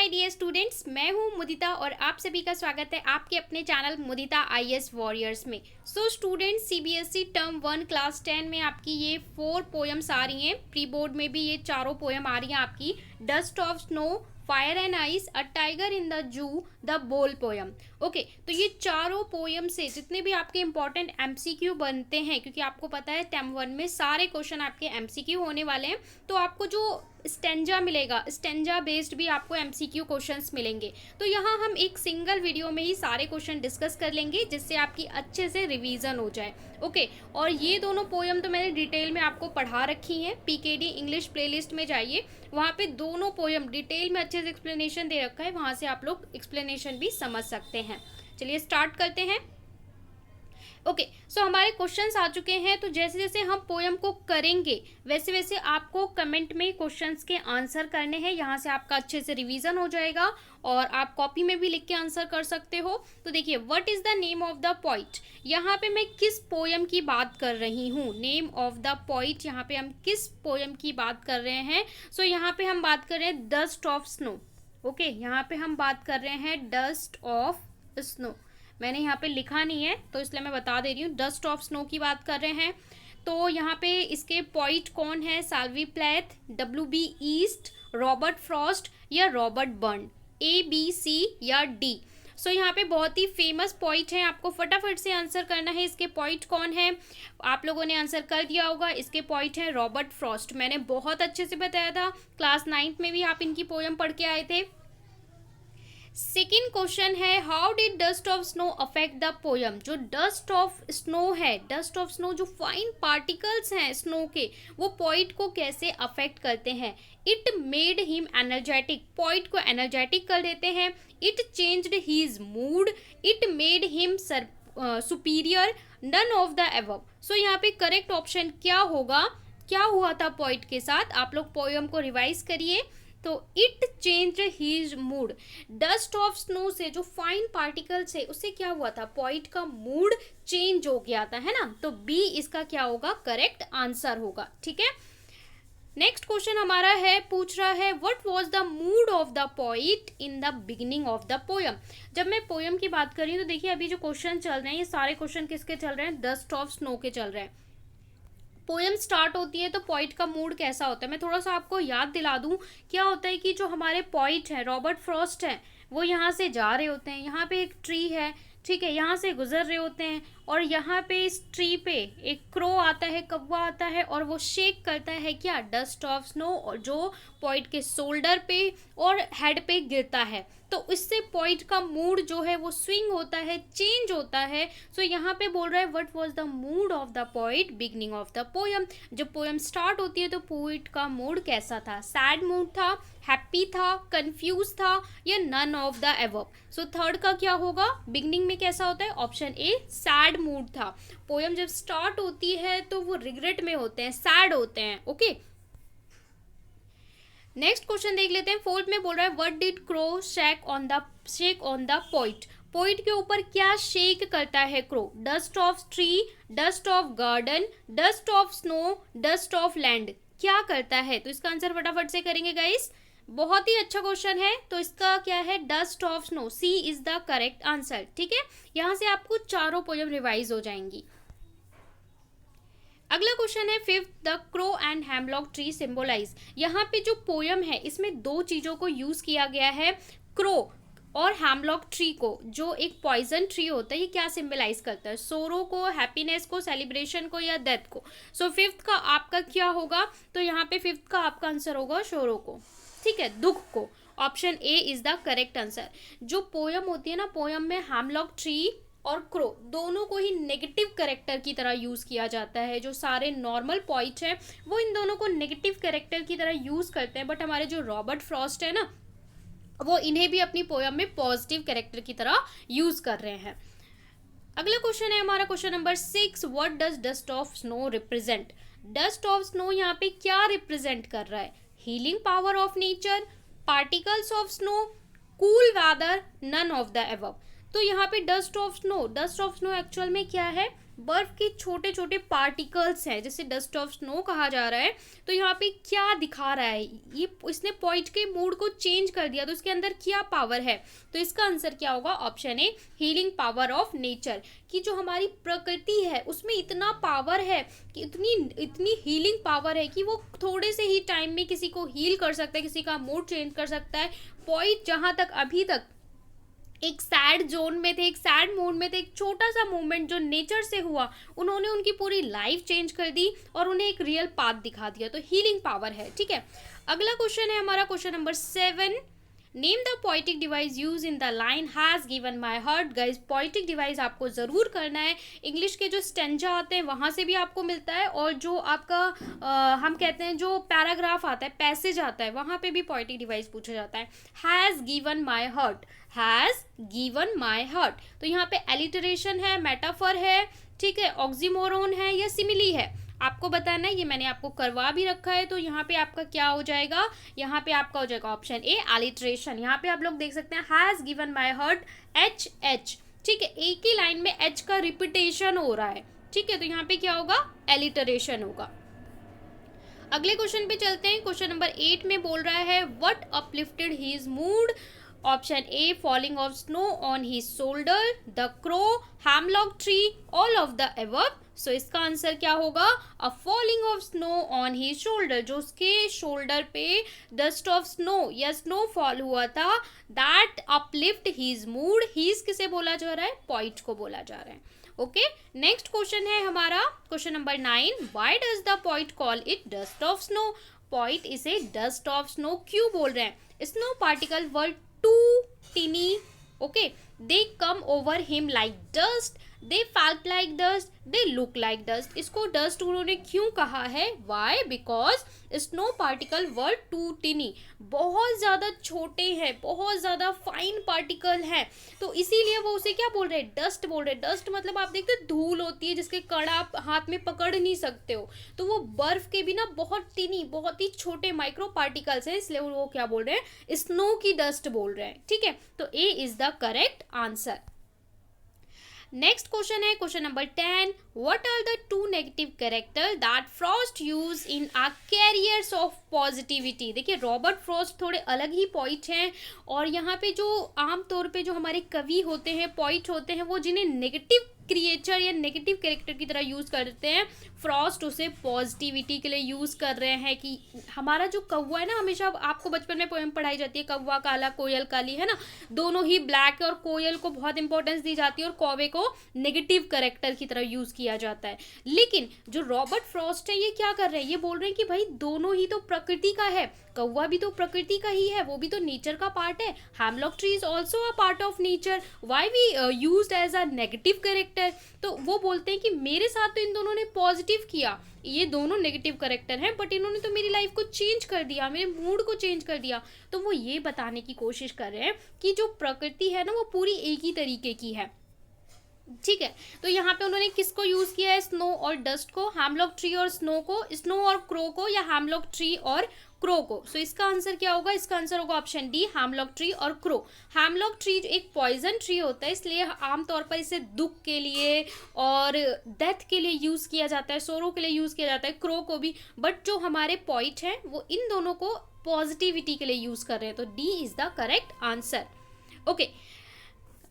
Dear students, मैं हूं मुदिता और आप सभी का स्वागत है आपके अपने चैनल मुदिता आईएएस वॉरियर्स में। So students, CBSE term 1 class 10 में आपकी ये 4 पोएम्स आ रही हैं। प्री बोर्ड में भी ये चारों पोएम आ रही हैं आपकी। Dust of snow, fire and ice, a tiger in the zoo, the बोल पोयम। ओके, तो ये चारों पोयम से जितने भी आपके इंपॉर्टेंट एमसीक्यू बनते हैं, क्योंकि आपको पता है टर्म 1 में सारे क्वेश्चन आपके एमसीक्यू होने वाले हैं, तो आपको जो स्टेंजा मिलेगा, स्टेंजा बेस्ड भी आपको एमसीक्यू क्वेश्चंस मिलेंगे। तो यहाँ हम एक सिंगल वीडियो में ही सारे क्वेश्चन डिस्कस कर लेंगे, जिससे आपकी अच्छे से रिवीजन हो जाए। ओके, और ये दोनों पोयम तो मैंने डिटेल में आपको पढ़ा रखी हैं। पीकेडी इंग्लिश प्लेलिस्ट में जाइए, वहाँ पे दोनों पोयम डिटेल में अच्छे से एक्सप्लेनेशन दे रखा है, वहाँ से आप लोग एक्सप्लेनेशन भी समझ सकते हैं। चलिए स्टार्ट करते हैं। ओके, सो हमारे क्वेश्चंस आ चुके हैं। तो जैसे जैसे हम पोयम को करेंगे वैसे वैसे आपको कमेंट में क्वेश्चंस के आंसर करने हैं। यहाँ से आपका अच्छे से रिवीजन हो जाएगा और आप कॉपी में भी लिख के आंसर कर सकते हो। तो देखिए, what is the name of the poet. यहाँ पे मैं किस पोयम की बात कर रही हूँ, नेम ऑफ द पोइट। यहाँ पे हम किस पोयम की बात कर रहे हैं। सो यहाँ पे हम बात कर रहे हैं डस्ट ऑफ स्नो। ओके, यहाँ पे हम बात कर रहे हैं डस्ट ऑफ स्नो। मैंने यहाँ पे लिखा नहीं है तो इसलिए मैं बता दे रही हूँ, डस्ट ऑफ स्नो की बात कर रहे हैं। तो यहाँ पे इसके पोइट कौन है, साल्वी प्लेथ, डब्ल्यू बी ईस्ट, रॉबर्ट फ्रॉस्ट या Robert Burns, A B C या डी। सो यहाँ पे बहुत ही फेमस पोइट हैं, आपको फटाफट से आंसर करना है इसके पोइट कौन है। आप लोगों ने आंसर कर दिया होगा, इसके पोइट हैं रॉबर्ट फ्रॉस्ट। मैंने बहुत अच्छे से बताया था, क्लास 9th में भी आप इनकी पोयम पढ़ के आए थे। सेकेंड क्वेश्चन है, how did dust of snow affect the poem. जो डस्ट ऑफ स्नो है, डस्ट ऑफ स्नो जो फाइन पार्टिकल्स हैं स्नो के, वो पोइट को कैसे अफेक्ट करते हैं। It made him energetic, poet को एनर्जेटिक कर देते हैं। It changed his mood, it made him superior, none of the above. So यहाँ पे करेक्ट ऑप्शन क्या होगा, क्या हुआ था पोइट के साथ। आप लोग पोयम को रिवाइज करिए। तो it change his mood, dust of snow से जो फाइन पार्टिकल्स है उससे क्या हुआ था, पॉइंट का मूड चेंज हो गया था, है ना। तो बी इसका क्या होगा, करेक्ट आंसर होगा। ठीक है, नेक्स्ट क्वेश्चन हमारा है, पूछ रहा है what was the mood of the poet in the beginning of the poem. जब मैं पोयम की बात कर रही हूँ तो देखिए, अभी जो क्वेश्चन चल रहे हैं ये सारे क्वेश्चन किसके चल रहे हैं, डस्ट ऑफ स्नो के चल रहे हैं। पोयम स्टार्ट होती है तो पोइट का मूड कैसा होता है, मैं थोड़ा सा आपको याद दिला दूं। क्या होता है कि जो हमारे पोइट है रॉबर्ट फ्रॉस्ट है, वो यहाँ से जा रहे होते हैं, यहाँ पे एक ट्री है, ठीक है, यहाँ से गुजर रहे होते हैं, और यहाँ पे इस ट्री पे एक क्रो आता है, कौवा आता है, और वो शेक करता है क्या, डस्ट ऑफ स्नो, और जो पॉइंट के शोल्डर पे और हेड पे गिरता है। तो इससे पॉइंट का मूड जो है वो स्विंग होता है, चेंज होता है। सो यहाँ पे बोल रहा है what was the mood of the poet beginning of the poem. जब पोयम स्टार्ट होती है तो पोइट का मूड कैसा था, सैड मूड था, हैप्पी था, कंफ्यूज था, या none of the above. So third का क्या होगा, बिगनिंग में कैसा होता है, ऑप्शन ए सैड मूड था। पोयम जब स्टार्ट होती है तो वो रिग्रेट में होते हैं, सैड होते हैं। ओके, नेक्स्ट क्वेश्चन देख लेते हैं। फोर्थ में बोल रहा है what did crow shake on the poet. Poet के ऊपर क्या शेक करता है crow, dust of tree, dust of garden, dust of snow, dust of land, क्या करता है। तो इसका आंसर फटाफट से करेंगे गाइस, बहुत ही अच्छा क्वेश्चन है। तो इसका क्या है, dust of snow, C is the correct answer. ठीक है, यहां से आपको चारों पोयम रिवाइज हो जाएंगी। अगला क्वेश्चन है fifth, the crow and hemlock tree symbolize. यहाँ पे जो पोयम है इसमें दो चीजों को यूज किया गया है, क्रो और हेमलॉक ट्री को, जो एक पॉइजन ट्री होता है, ये क्या सिंबलाइज करता है, सोरो को, हैप्पीनेस को, सेलिब्रेशन को, या डेथ को। सो फिफ्थ का आपका क्या होगा, तो यहाँ पे फिफ्थ का आपका आंसर होगा सोरो को, ठीक है, दुख को। Option A is the correct answer. जो पोयम होती है ना, पोयम में हेमलॉक ट्री और क्रो दोनों को ही नेगेटिव कैरेक्टर की तरह यूज किया जाता है। जो सारे नॉर्मल पॉइंट हैं वो इन दोनों को नेगेटिव कैरेक्टर की तरह यूज करते हैं, बट हमारे जो रॉबर्ट फ्रॉस्ट है ना, वो इन्हें भी अपनी पोयम में पॉजिटिव कैरेक्टर की तरह यूज कर रहे हैं। अगला क्वेश्चन है हमारा question number 6, what does dust of snow represent. Dust of snow यहाँ पे क्या रिप्रेजेंट कर रहा है, healing power of nature, particles of snow, cool weather, none of the above. तो यहाँ पे डस्ट ऑफ स्नो एक्चुअल में क्या है, बर्फ के छोटे छोटे पार्टिकल्स हैं, जैसे डस्ट ऑफ स्नो कहा जा रहा है। तो यहाँ पे क्या दिखा रहा है, ये इसने पॉइंट के मूड को चेंज कर दिया, तो इसके अंदर क्या पावर है? तो इसका आंसर क्या होगा? Option A, healing power of nature. कि जो हमारी प्रकृति है उसमें इतना पावर है कि इतनी इतनी हीलिंग पावर है कि वो थोड़े से ही टाइम में किसी को हील कर सकता है, किसी का मूड चेंज कर सकता है। पॉइंट जहाँ तक अभी तक एक सैड जोन में थे, एक सैड मूड में थे, एक छोटा सा मूवमेंट जो नेचर से हुआ, उन्होंने उनकी पूरी लाइफ चेंज कर दी और उन्हें एक रियल पाथ दिखा दिया। तो हीलिंग पावर है, ठीक है। अगला क्वेश्चन है हमारा question number 7। Name the poetic device use in the line has given my heart. Guys poetic device आपको ज़रूर करना है। इंग्लिश के जो स्टेंजा आते हैं वहाँ से भी आपको मिलता है, और जो आपका हम कहते हैं जो पैराग्राफ आता है, पैसेज आता है, वहाँ पे भी पोइटिक डिवाइस पूछा जाता है। Has given my heart, has given my heart. तो यहाँ पे एलिटरेशन है, मेटाफर है, ठीक है, ऑक्सीमोरोन है या सिमिली है, आपको बताना है। ये मैंने आपको करवा भी रखा है। तो यहाँ पे आपका क्या हो जाएगा? यहाँ पे आपका हो जाएगा ऑप्शन ए, एलिट्रेशन। यहाँ पे आप लोग देख सकते हैं has given my heart, H H, ठीक है, एक ही लाइन में एच का रिपीटेशन हो रहा है, ठीक है। तो यहाँ पे क्या होगा? एलिटरेशन होगा। अगले क्वेश्चन पे चलते हैं। क्वेश्चन नंबर 8 में बोल रहा है what uplifted his mood. Option A, falling of snow on his shoulder, the crow, hemlock tree, all of the above. So इसका आंसर क्या होगा? A falling of snow on he shoulder, जो उसके shoulder पे डस्ट ऑफ स्नो या snow fall हुआ था, that uplift his mood. His किसे बोला जा रहा है? पॉइंट को बोला जा रहा है। ओके, नेक्स्ट क्वेश्चन है हमारा question number 9। Why does the poet call it dust of snow. Poet इसे डस्ट ऑफ स्नो क्यों बोल रहे हैं? Snow particle were too tiny, okay, they come over him like dust, they felt like dust, they look like dust. इसको dust उन्होंने क्यों कहा है? Why? Because snow particle were too tiny, बहुत ज़्यादा छोटे हैं, बहुत ज़्यादा फाइन पार्टिकल हैं, तो इसीलिए वो उसे क्या बोल रहे हैं? डस्ट बोल रहे हैं। डस्ट मतलब आप देखते हो धूल होती है जिसके कण आप हाथ में पकड़ नहीं सकते हो, तो वो बर्फ के भी ना बहुत टिनी, बहुत ही छोटे माइक्रो पार्टिकल्स हैं, इसलिए वो क्या बोल रहे हैं? स्नो की डस्ट बोल रहे हैं, ठीक है। तो A is the correct answer. Next question है question number 10। What are the two negative character that Frost use in as carriers of positivity. देखिए रॉबर्ट फ्रॉस्ट थोड़े अलग ही पॉइंट हैं, और यहाँ पे जो आमतौर पे जो हमारे कवि होते हैं, पॉइंट होते हैं, वो जिन्हें नेगेटिव क्रिएचर या नेगेटिव कैरेक्टर की तरह यूज़ करते हैं, फ्रॉस्ट उसे पॉजिटिविटी के लिए यूज़ कर रहे हैं। कि हमारा जो कौवा है ना, हमेशा आपको बचपन में पोएम पढ़ाई जाती है, कौवा काला कोयल काली, है ना, दोनों ही ब्लैक है, और कोयल को बहुत इंपॉर्टेंस दी जाती है और कौवे को नेगेटिव कैरेक्टर की तरह यूज़ किया जाता है। लेकिन जो रॉबर्ट फ्रॉस्ट है ये क्या कर रहे हैं? ये बोल रहे हैं कि भाई दोनों ही तो प्रकृति का है, कौवा भी तो प्रकृति का ही है, वो भी तो नेचर का पार्ट है। Hemlock tree is also a part of nature, why we used as a negative character. तो वो बोलते हैं कि मेरे साथ तो इन दोनों ने पॉजिटिव किया, ये दोनों नेगेटिव कैरेक्टर हैं, बट इन्होंने तो मेरी लाइफ को चेंज कर दिया, मेरे मूड को चेंज कर दिया। तो वो ये बताने की कोशिश कर रहे हैं कि जो प्रकृति है ना वो पूरी एक ही तरीके की है, ठीक है। तो यहाँ पे उन्होंने किसको यूज किया है? स्नो और डस्ट को, हैमलॉक ट्री और स्नो को, स्नो और क्रो को, या हैमलॉक ट्री और क्रो को। सो इसका आंसर क्या होगा? इसका आंसर होगा ऑप्शन डी, हैमलॉक ट्री और क्रो। हैमलॉक ट्री एक पॉइजन ट्री होता है, इसलिए आमतौर पर इसे दुख के लिए और डेथ के लिए यूज किया जाता है, सोरो के लिए यूज किया जाता है, क्रो को भी। बट जो हमारे पॉइंट हैं वो इन दोनों को पॉजिटिविटी के लिए यूज कर रहे हैं, तो D is the correct answer. Okay,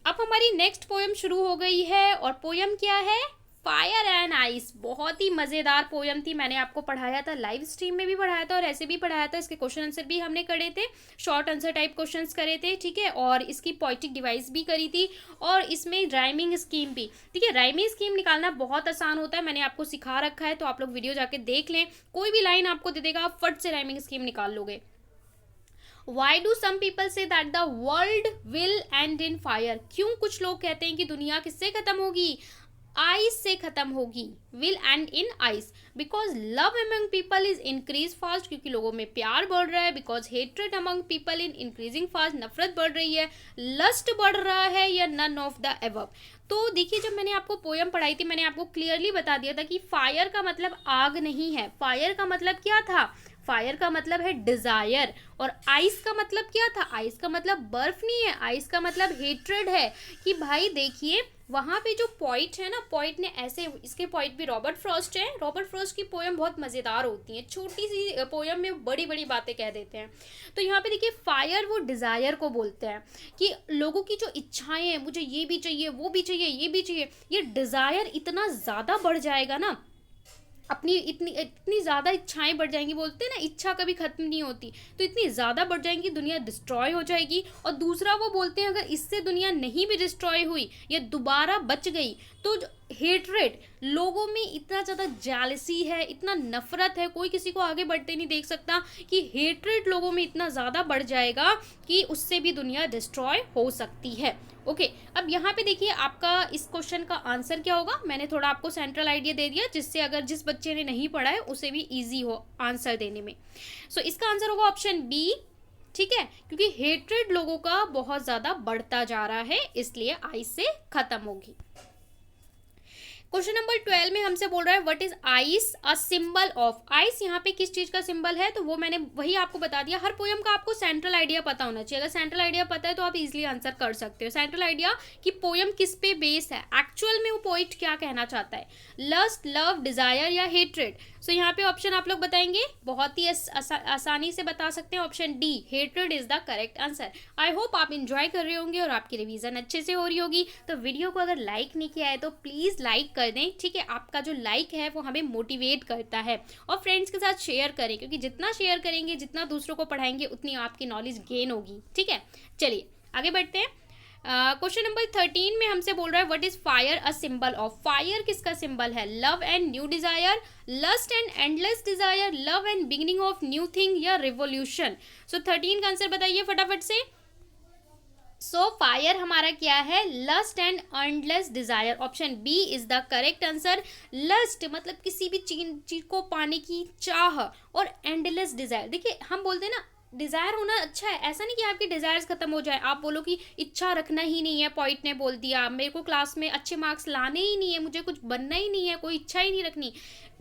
अब हमारी नेक्स्ट पोएम शुरू हो गई है, और पोएम क्या है? Fire and ice. बहुत ही मज़ेदार पोएम थी, मैंने आपको पढ़ाया था, लाइव स्ट्रीम में भी पढ़ाया था और ऐसे भी पढ़ाया था। इसके क्वेश्चन आंसर भी हमने करे थे, शॉर्ट आंसर टाइप क्वेश्चंस करे थे, ठीक है, और इसकी पोइटिक डिवाइस भी करी थी, और इसमें राइमिंग स्कीम भी, ठीक है। राइमिंग स्कीम निकालना बहुत आसान होता है, मैंने आपको सिखा रखा है, तो आप लोग वीडियो जाके देख लें। कोई भी लाइन आपको दे देगा, आप फट से राइमिंग स्कीम निकाल लोगे। Why do some people say that the world will end in fire? क्यों कुछ लोग कहते हैं कि दुनिया किससे खत्म होगी? आइस से खत्म होगी, will end in ice. Because love among people is increase fast, क्योंकि लोगों में प्यार बढ़ रहा है। Because hatred among people in increasing fast, नफरत बढ़ रही है। लस्ट बढ़ रहा है, या नन ऑफ द एबव। तो देखिए जब मैंने आपको पोएम पढ़ाई थी, मैंने आपको क्लियरली बता दिया था कि फायर का मतलब आग नहीं है, फायर का मतलब क्या था? फायर का मतलब है डिजायर। और आइस का मतलब क्या था? आइस का मतलब बर्फ नहीं है, आइस का मतलब हेट्रेड है। कि भाई देखिए वहाँ पे जो पोइट है ना, पोइट ने ऐसे, इसके पोइट भी रॉबर्ट फ्रॉस्ट है। रॉबर्ट फ्रॉस्ट की पोयम बहुत मज़ेदार होती हैं, छोटी सी पोयम में बड़ी बड़ी बातें कह देते हैं। तो यहाँ पे देखिए फायर वो डिज़ायर को बोलते हैं कि लोगों की जो इच्छाएं हैं, मुझे ये भी चाहिए, वो भी चाहिए, ये भी चाहिए, ये डिज़ायर इतना ज़्यादा बढ़ जाएगा ना, अपनी इतनी इतनी ज़्यादा इच्छाएं बढ़ जाएंगी, बोलते हैं ना इच्छा कभी ख़त्म नहीं होती, तो इतनी ज़्यादा बढ़ जाएंगी, दुनिया डिस्ट्रॉय हो जाएगी। और दूसरा वो बोलते हैं अगर इससे दुनिया नहीं भी डिस्ट्रॉय हुई या दोबारा बच गई तो हेट्रेड, लोगों में इतना ज़्यादा जेलसी है, इतना नफरत है, कोई किसी को आगे बढ़ते नहीं देख सकता, कि हेट्रेड लोगों में इतना ज़्यादा बढ़ जाएगा कि उससे भी दुनिया डिस्ट्रॉय हो सकती है। ओके, अब यहाँ पे देखिए आपका इस क्वेश्चन का आंसर क्या होगा। मैंने थोड़ा आपको सेंट्रल आइडिया दे दिया, जिससे अगर जिस बच्चे ने नहीं पढ़ा है उसे भी ईजी हो आंसर देने में। सो इसका आंसर होगा ऑप्शन बी, ठीक है, क्योंकि हेट्रेड लोगों का बहुत ज़्यादा बढ़ता जा रहा है, इसलिए आई से खत्म होगी। क्वेश्चन नंबर 12 में हमसे बोल रहा है what is ice a symbol of. Ice यहाँ पे किस चीज का सिंबल है, तो वो मैंने वही आपको बता दिया। हर पोयम का आपको सेंट्रल आइडिया पता होना चाहिए, अगर सेंट्रल आइडिया पता है तो आप इजीली आंसर कर सकते हो। सेंट्रल आइडिया कि पोयम किस पे बेस है, एक्चुअल में वो पोइट क्या कहना चाहता है, लस्ट, लव, डिजायर या हेट्रेड। सो यहाँ पे ऑप्शन आप लोग बताएंगे, बहुत ही आसानी से बता सकते हैं, option D hatred is the correct answer. I hope आप इंजॉय कर रहे होंगे और आपकी रिवीजन अच्छे से हो रही होगी। तो वीडियो को अगर लाइक नहीं किया है तो प्लीज़ लाइक कर दें, ठीक है, आपका जो लाइक है वो हमें मोटिवेट करता है। और फ्रेंड्स के साथ शेयर करें, क्योंकि जितना शेयर करेंगे, जितना दूसरों को पढ़ाएंगे, उतनी आपकी नॉलेज गेन होगी, ठीक है। चलिए आगे बढ़ते हैं। क्वेश्चन नंबर 13 में हमसे बोल रहा है what is fire a symbol of. Fire किसका सिंबल है, love and new desire, lust and endless desire, love and beginning of new thing या रिवोल्यूशन। सो 13 का आंसर बताइए फटाफट से। सो फायर हमारा क्या है, lust and endless desire, option B is the correct answer. Lust मतलब किसी भी चीज को पाने की चाह, और एंडलेस डिजायर, देखिए हम बोलते हैं ना डिजायर होना अच्छा है, ऐसा नहीं कि आपकी डिजायर्स खत्म हो जाए, आप बोलो कि इच्छा रखना ही नहीं है, पॉइंट ने बोल दिया मेरे को क्लास में अच्छे मार्क्स लाने ही नहीं है, मुझे कुछ बनना ही नहीं है, कोई इच्छा ही नहीं रखनी।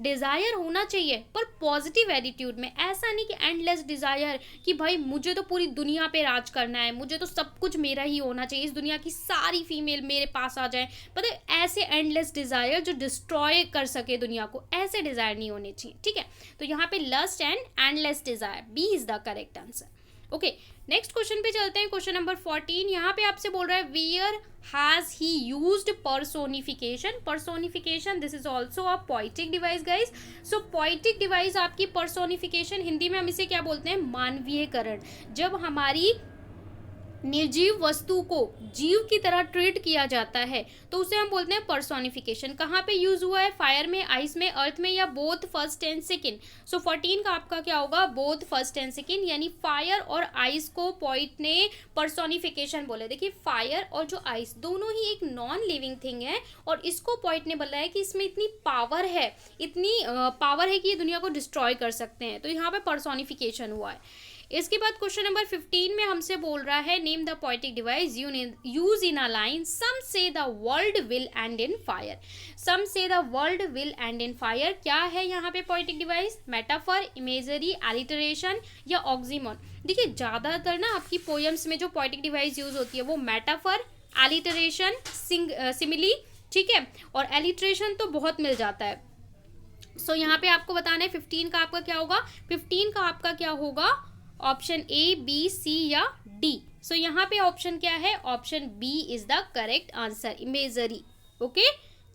डिज़ायर होना चाहिए पर पॉजिटिव एटीट्यूड में, ऐसा नहीं कि एंडलेस डिज़ायर कि भाई मुझे तो पूरी दुनिया पे राज करना है, मुझे तो सब कुछ मेरा ही होना चाहिए, इस दुनिया की सारी फीमेल मेरे पास आ जाए, पता है ऐसे एंडलेस डिज़ायर जो डिस्ट्रॉय कर सके दुनिया को, ऐसे डिज़ायर नहीं होने चाहिए, ठीक है। तो यहाँ पे lust and endless desire, B is the correct answer. Okay, next question पे चलते हैं। क्वेश्चन नंबर 14 यहाँ पे आपसे बोल रहा है where has he used personification. Personification this is also a poetic device guys. So poetic device आपकी पर्सोनिफिकेशन, हिंदी में हम इसे क्या बोलते हैं, मानवीयकरण। जब हमारी निर्जीव वस्तु को जीव की तरह ट्रीट किया जाता है तो उसे हम बोलते हैं पर्सोनिफिकेशन। कहाँ पे यूज हुआ है, फायर में, आइस में, अर्थ में, या बोथ फर्स्ट एंड सेकेंड। सो 14 का आपका क्या होगा, बोथ फर्स्ट एंड सेकेंड, यानी फायर और आइस को पोइट ने पर्सोनिफिकेशन बोले। देखिए फायर और जो आइस दोनों ही एक नॉन लिविंग थिंग है, और इसको पोइट ने बोला है कि इसमें इतनी पावर है, इतनी पावर है कि ये दुनिया को डिस्ट्रॉय कर सकते हैं, तो यहाँ पे पर्सोनिफिकेशन हुआ है। इसके बाद क्वेश्चन नंबर 15 में हमसे बोल रहा है name the poetic device use in a line, some say the world will end in fire. Some say the world will end in fire, क्या है यहाँ पे poetic device, metaphor, imagery, alliteration या ऑक्सीमोन। देखिए ज़्यादातर ना आपकी पोएम्स में जो पोएटिक डिवाइस यूज होती है वो मेटाफर, एलिटरेशन, सिमिली, ठीक है, और एलिटरेशन तो बहुत मिल जाता है। सो यहाँ पे आपको बताना है 15 का आपका क्या होगा, 15 का आपका क्या होगा, ऑप्शन ए, बी, सी या डी। सो यहाँ पे ऑप्शन क्या है, option B is the correct answer, imagery. Okay,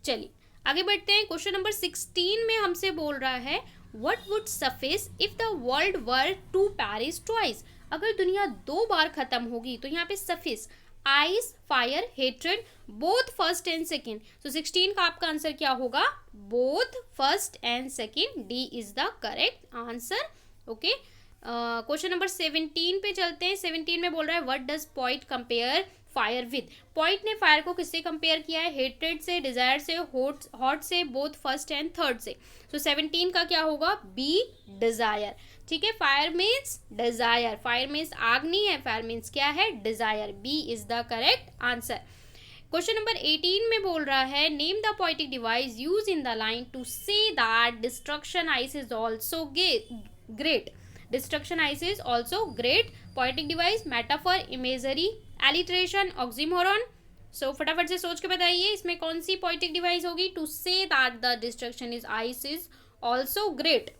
चलिए आगे बढ़ते हैं। क्वेश्चन नंबर 16 में हमसे बोल रहा है what would suffice if the world were to perish twice. अगर दुनिया 2 बार खत्म होगी तो यहाँ पे suffice, ice, fire, hatred, both first and second. So 16 का आपका आंसर क्या होगा, both first and second, D is the correct answer. Okay, question number 17 पे चलते हैं। 17 में बोल रहा है what does poet compare fire with. Poet ने फायर को किससे कंपेयर किया है, हेट्रेड से, डिजायर से, हॉट से, बोथ फर्स्ट एंड थर्ड से। सो 17 का क्या होगा, बी, डिजायर, ठीक है। Fire means desire, fire means आग नहीं है, फायर मीन्स क्या है, desire, B is the correct answer. Question number 18 में बोल रहा है name the poetic device use in the line to say that destruction ice is also great. Destruction ice is also great. Poetic device, metaphor, imagery, alliteration, oxymoron, so फटाफट से सोच के बताइए इसमें कौन सी पोएटिक डिवाइस होगी। To say that the destruction is ice is also great.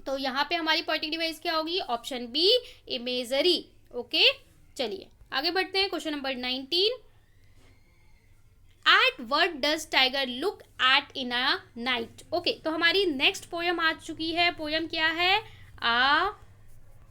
तो यहाँ पे हमारी पोएटिक डिवाइस क्या होगी, ऑप्शन बी इमेजरी। ओके चलिए आगे बढ़ते हैं। Question number 19, at what does tiger look at in a night. Okay तो हमारी नेक्स्ट पोयम आ चुकी है। पोयम क्या है, आ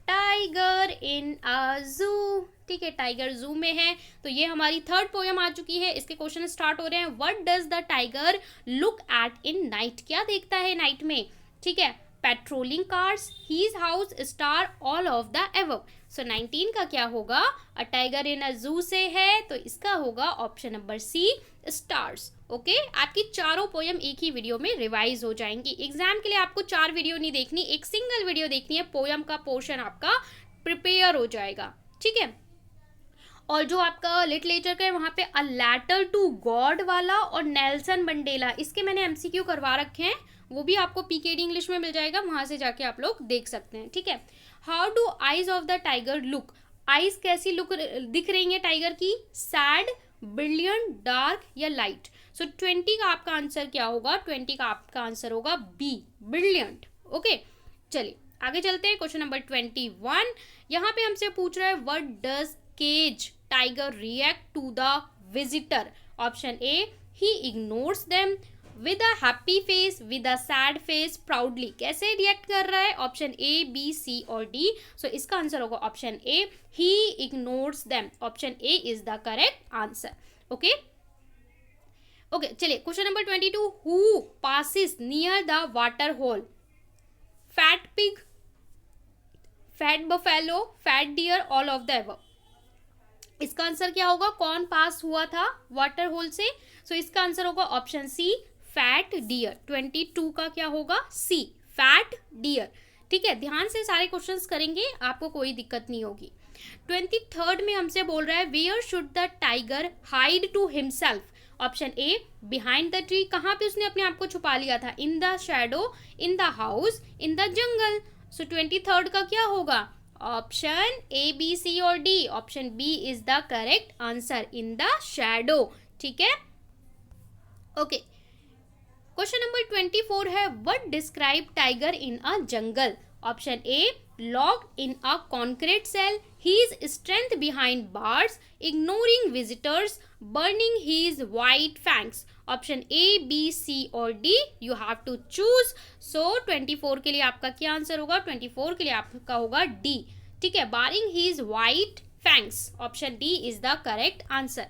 टाइगर इन अ जू। ठीक है, टाइगर जू में है। तो ये हमारी थर्ड पोयम आ चुकी है। इसके क्वेश्चन स्टार्ट हो रहे हैं। What does the tiger look at in night, क्या देखता है नाइट में। ठीक है, patrolling cars, his house, star, all of the above. So 19 का क्या होगा, अ टाइगर इन अ जू से है तो इसका होगा option number C stars. Okay आपकी चारों पोयम एक ही वीडियो में रिवाइज हो जाएंगी। एग्जाम के लिए आपको 4 वीडियो नहीं देखनी, एक सिंगल वीडियो देखनी है, पोयम का पोर्शन आपका प्रिपेयर हो जाएगा। ठीक है, और जो आपका लिटरेचर का है वहाँ पे अ लेटर टू गॉड वाला और नेल्सन मंडेला, इसके मैंने एमसीक्यू करवा रखे हैं, वो भी आपको पीकेडी इंग्लिश में मिल जाएगा, वहाँ से जाके आप लोग देख सकते हैं। ठीक है, how do eyes of the tiger look, eyes कैसी लुक दिख रही है टाइगर की, सैड, ब्रिलियंट, डार्क या लाइट। सो 20 का आपका आंसर क्या होगा, 20 का आपका आंसर होगा बी ब्रिलियंट। ओके चलिए आगे चलते हैं। क्वेश्चन नंबर 21, यहाँ पे हमसे पूछ रहा है what does cage tiger react to the visitor. Option A he ignores them, with a happy face, with a sad face, proudly. कैसे रिएक्ट कर रहा है, ऑप्शन ए बी सी और डी। सो इसका आंसर होगा option A he ignores them. Option A is the correct answer. Okay okay चलिए question number 22, who passes near the water hole, fat pig, fat buffalo, fat deer, all of the above. इसका answer क्या होगा, कौन पास हुआ था water hole से। सो इसका answer होगा ऑप्शन सी फैट डियर। 22 का क्या होगा, सी फैट डियर। ठीक है, ध्यान से सारे क्वेश्चंस करेंगे, आपको कोई दिक्कत नहीं होगी। 23rd में हमसे बोल रहा है where should the tiger hide to himself. Option A behind the tree, कहाँ पे उसने अपने आप को छुपा लिया था, in the shadow, in the house, in the jungle. So 23rd का क्या होगा, ऑप्शन ए बी सी और D. Option B is the correct answer, in the shadow. ठीक है ओके क्वेश्चन नंबर 24 है what describe tiger in a jungle. Option A locked in a concrete cell, his strength behind bars, ignoring visitors, burning his white fangs. Option A B C और D, you have to choose. So 24 के लिए आपका क्या answer होगा, 24 के लिए आपका होगा डी। ठीक है, baring his white fangs. Option D is the correct answer.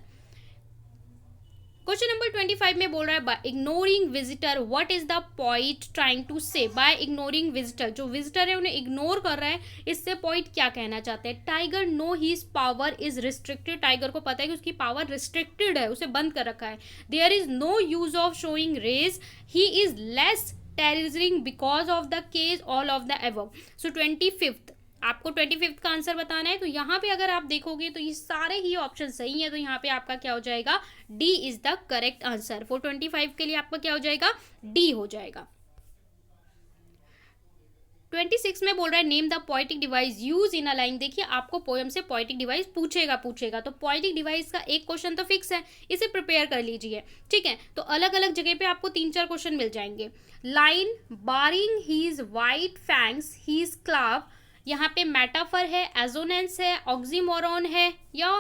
Question number 25 में बोल रहा है by ignoring visitor what is the poet trying to say. By ignoring visitor, जो विजिटर है उन्हें इग्नोर कर रहा है, इससे पॉइंट क्या कहना चाहते हैं। Tiger know his power is restricted, tiger को पता है कि उसकी पावर रिस्ट्रिक्टेड है, उसे बंद कर रखा है। There is no use of showing rage, he is less terrifying because of the cage, all of the above. So 25th आपको 25th का आंसर बताना है। तो यहाँ पे अगर आप देखोगे तो ये सारे ही ऑप्शन सही है, तो यहाँ पे आपका क्या हो जाएगा, D is the correct answer. For 25 के लिए आपका क्या हो जाएगा, डी हो जाएगा। 26 में बोल रहा है name the poetic device use in a line. देखिए आपको पोएम से पोएटिक डिवाइस पूछेगा तो पोएटिक डिवाइस का एक क्वेश्चन तो फिक्स है, इसे प्रिपेयर कर लीजिए। ठीक है, तो अलग अलग जगह पे आपको 3-4 क्वेश्चन मिल जाएंगे। Line baring his white fangs his claw, यहाँ पे मेटाफर है, एजोनेंस है, ऑक्सीमोरॉन है या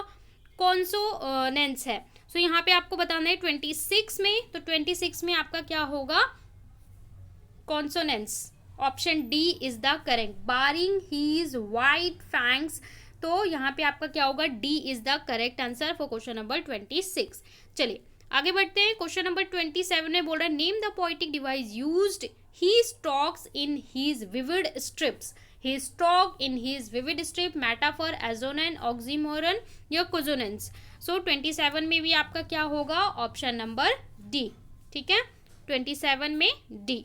कॉन्सोनेंस है। सो यहाँ पे आपको बताना है 26 में, तो 26 में आपका क्या होगा, consonance. Option D is the correct, barring his white fangs. तो यहाँ पे आपका क्या होगा, D is the correct answer for question number 26। चलिए आगे बढ़ते हैं। क्वेश्चन नंबर 27 में बोल रहा है name the poetic device used, he stalks in his vivid stripes. He stalk in his vivid stripe, metaphor, assonance, oxymoron या कोजोनेंस। सो 27 में भी आपका क्या होगा, ऑप्शन नंबर डी। ठीक है, 27 में D.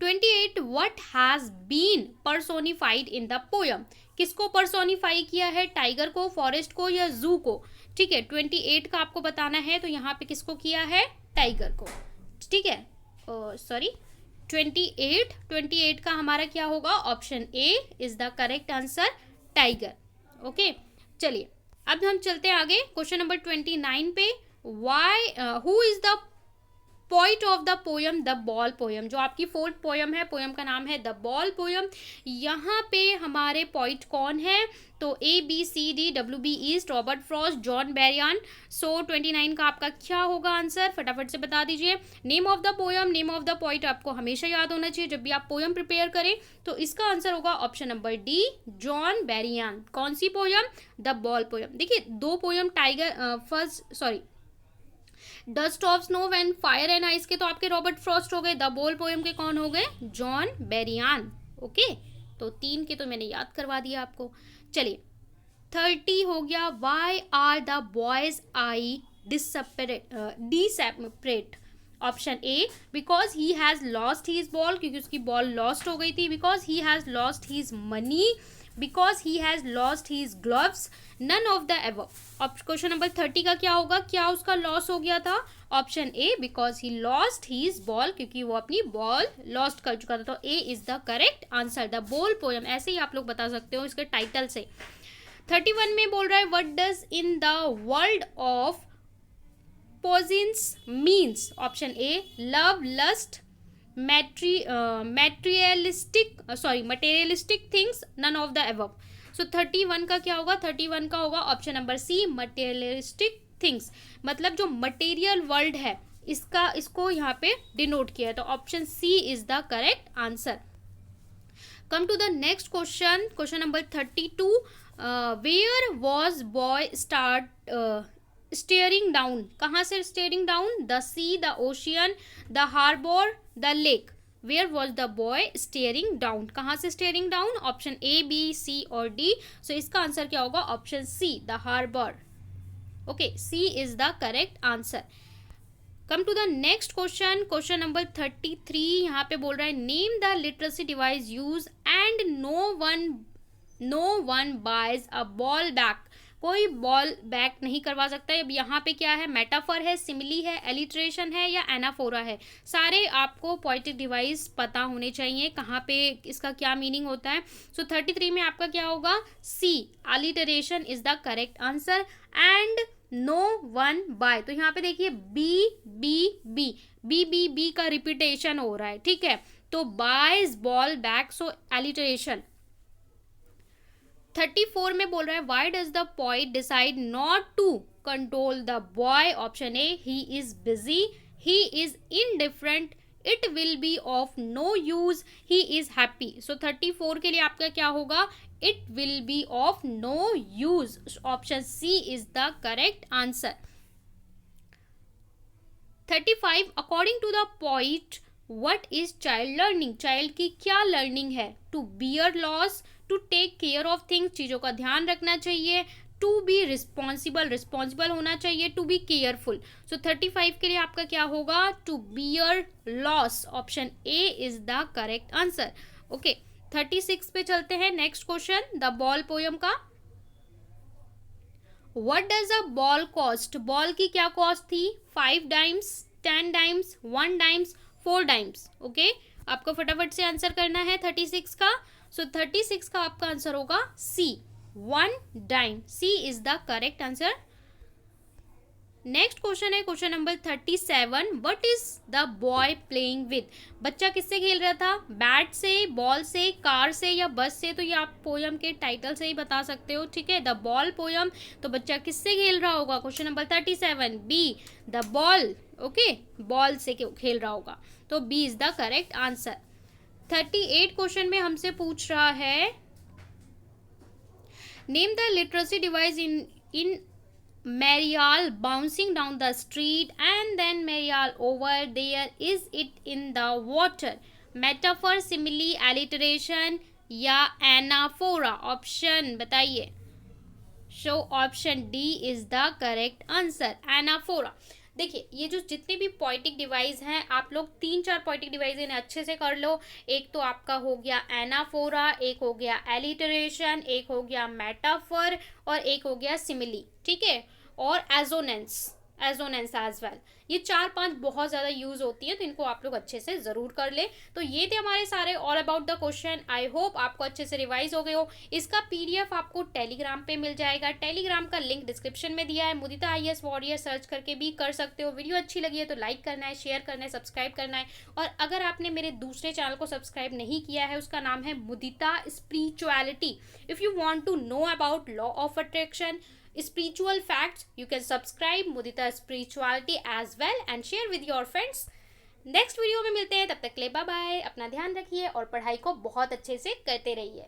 28 what has been personified in the poem. किसको पर्सोनिफाई किया है, टाइगर को, फॉरेस्ट को या जू को। ठीक है, 28 का आपको बताना है, तो यहाँ पे किसको किया है, टाइगर को। ठीक है, सॉरी 28 का हमारा क्या होगा, option A is the correct answer, tiger. Okay चलिए अब हम चलते हैं आगे क्वेश्चन नंबर 29 पे। Why who is the poet of the poem the ball poem, जो आपकी फोर्थ पोयम है, पोयम का नाम है द बॉल पोयम। यहाँ पे हमारे पोइट कौन है? तो A B C D W B ईस्ट, Robert Frost, John Berryman. So 29 का आपका क्या होगा आंसर, फटाफट से बता दीजिए। Name of the poem, name of the poet आपको हमेशा याद होना चाहिए जब भी आप पोयम प्रिपेयर करें। तो इसका आंसर होगा option number D, John Baryon. कौन सी पोयम? The ball poem. देखिए दो poem dust of snow and fire and ice के तो आपके रॉबर्ट फ्रॉस्ट हो गए। द बॉल पोयम के कौन हो गए? John Baryon. ओके, तो 3 के तो मैंने याद करवा दिया आपको। चलिए 30 हो गया। Why are the boy's eyes desperate? Option A, because he has lost his ball, क्योंकि उसकी बॉल लॉस्ट हो गई थी। Because he has lost his money, because he has lost his gloves, none of the above. Question number 30 का क्या होगा, क्या उसका लॉस हो गया था? Option A, because he lost his ball, क्योंकि वो अपनी बॉल लॉस्ट कर चुका था। तो A is the correct answer, the ball poem. ऐसे ही आप लोग बता सकते हो इसके टाइटल से। 31 में बोल रहा है what does in the world of possessions means? Option A, love, lust, materialistic things, none of the above. So 31 का क्या होगा? 31 का होगा option number C, materialistic things. मतलब जो मटेरियल वर्ल्ड है इसको यहाँ पे डिनोट किया है, तो option C is the correct answer. Come to the next question, question number 32। Where was boy steering down? कहाँ से steering down? The sea, the ocean, the harbour, the lake. Where was the boy steering down? कहाँ से steering down? Option A, B, C और D. So इसका answer क्या होगा? Option C, the harbour. Okay, C is the correct answer. Come to the next question, question number 33। यहाँ पे बोल रहा है name the literacy device use and no one buys a ball back. कोई ball back नहीं करवा सकता है। अब यहाँ पे क्या है? मेटाफर है, सिमिली है, एलिट्रेशन है या एनाफोरा है। सारे आपको पोएटिक डिवाइस पता होने चाहिए, कहाँ पे इसका क्या मीनिंग होता है। सो 33 में आपका क्या होगा? C, alliteration is the correct answer. And no one by, तो यहाँ पे देखिए B B B B B B का रिपीटेशन हो रहा है, ठीक है। तो buys ball back, so alliteration. 34 में बोल रहा है why does the poet decide not to control the boy? Option A, he is busy, he is indifferent, it will be of no use, he is happy. सो 34 के लिए आपका क्या होगा? It will be of no use. Option C is the correct answer. 35 according to the poet what is child learning? Child की क्या learning है? To bear loss, to take care of things, चीज़ों का ध्यान रखना चाहिए, टू बी रिस्पॉन्सिबल होना चाहिए, टू बी केयरफुल। सो 35 के लिए आपका क्या होगा? To bear loss. Option A is the correct answer. Okay, 36 पे चलते हैं। Next question, the ball poem का। What does a ball cost? Ball की क्या कॉस्ट थी? 5 dimes, 10 dimes, 1 dimes, 4 dimes. Okay, आपको फटाफट से आंसर करना है 36 का। सो 36 का आपका आंसर होगा C, 1 dime. C is the correct answer. Next question है question number 37। What is the boy playing with? बच्चा किससे खेल रहा था? बैट से, बॉल से, कार से या बस से? तो ये आप पोयम के टाइटल से ही बता सकते हो, ठीक है। द बॉल पोयम, तो बच्चा किससे खेल रहा होगा? Question number 37, B, the ball. Okay, ball से खेल रहा होगा, तो B is the correct answer. 38 question में हमसे पूछ रहा है name the literacy device in Marial bouncing down the street and then Marial over there, is it in the water? Metaphor, simile, alliteration या anaphora? ऑप्शन बताइए। So option D is the correct answer, anaphora. देखिए ये जो जितने भी poetic device हैं, आप लोग 3-4 पोएटिक डिवाइस इन्हें अच्छे से कर लो। एक तो आपका हो गया एनाफोरा, एक हो गया एलिटरेशन, एक हो गया मेटाफर और एक हो गया सिमिली, ठीक है। और एजोनेंस, एजोनेंस एज वेल। ये 4-5 बहुत ज़्यादा यूज़ होती है, तो इनको आप लोग अच्छे से ज़रूर कर ले। तो ये थे हमारे सारे all about the question. I hope आपको अच्छे से रिवाइज हो गए हो। इसका पीडीएफ आपको टेलीग्राम पे मिल जाएगा। टेलीग्राम का लिंक डिस्क्रिप्शन में दिया है। मुदिता IAS वॉरियर सर्च करके भी कर सकते हो। वीडियो अच्छी लगी है तो लाइक करना है, शेयर करना है, सब्सक्राइब करना है। और अगर आपने मेरे दूसरे चैनल को सब्सक्राइब नहीं किया है, उसका नाम है Mudita spirituality. If you want to know about law of attraction, spiritual facts, you can subscribe Mudita Spirituality as well and share with your friends. Next video में मिलते हैं, तब तक के लिए बाय बाय। अपना ध्यान रखिए और पढ़ाई को बहुत अच्छे से करते रहिए।